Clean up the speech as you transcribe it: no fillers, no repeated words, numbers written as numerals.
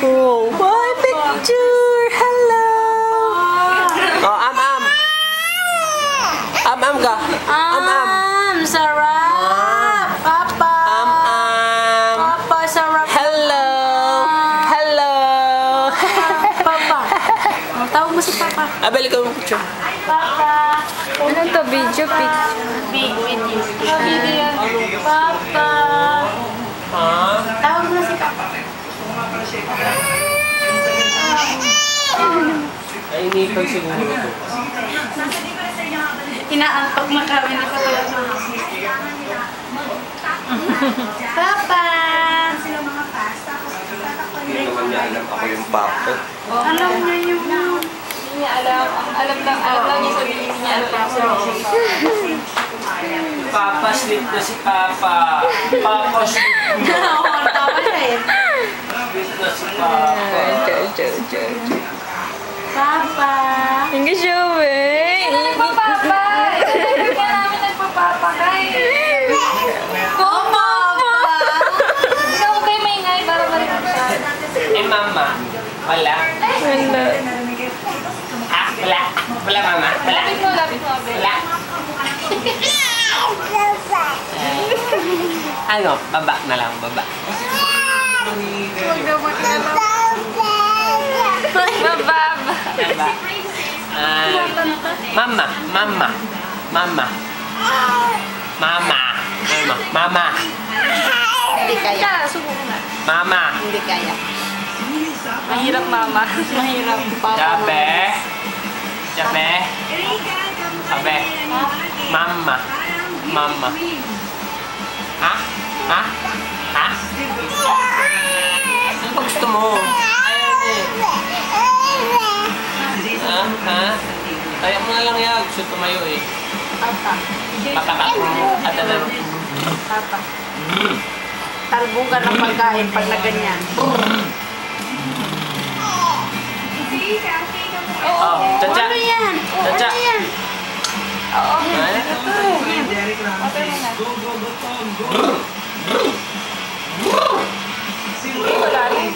Oh, my picture! Hello! Oh, am. Am ka. Sarap! Papa! Am. Papa, sarap! Hello! Hello! Papa! Tawag mo si Papa. Balik ko yung picture. Papa! Ano to? Video? Big video. Video. Papa! Tawag mo si Papa. Ay, inipag siguro ito. Inaantok na kami na katulad ng Papa! Hindi naman niya alam ako yung papa. Alam niya yung... Hindi niya alam. Alam lang niya sabihin. Hindi niya alam. Papa, sleep na si Papa. Papa, sleep na. Tama siya eh. Sleep na si Papa. Papa! Hindi showing. Nagpapapa. Hindi ka namin nagpapapa kay. Papa! Ikaw kayo maingay para marinig siya. Eh, Mama. Wala. Wala. Wala. Wala, Mama. Wala. Lapit mo, Abel. Wala. Ano? Baba na lang, baba. Huwag daw magkano. Mababa. Baba. Mama. Mama. Mama. Mama. Mama. Hindi kaya. Subo ko na. Mama. Hindi kaya. Mahirap, mama. Mahirap. Papa. Jabe. Jabe. Jabe. Mama. Mama. Ha? Ha? Ha? Ano ba gusto mo? Ayaw niya. Ha? Ha? Kaya mo na lang yan. Gusto tumayo eh. Papa. Papakat mo. At ano? Papa. Talbong ka ng pagkain pag na ganyan. Oh, Chacha. Ano yan? Chacha. Ano yan? Oo. Ay, Hindi ko lalim.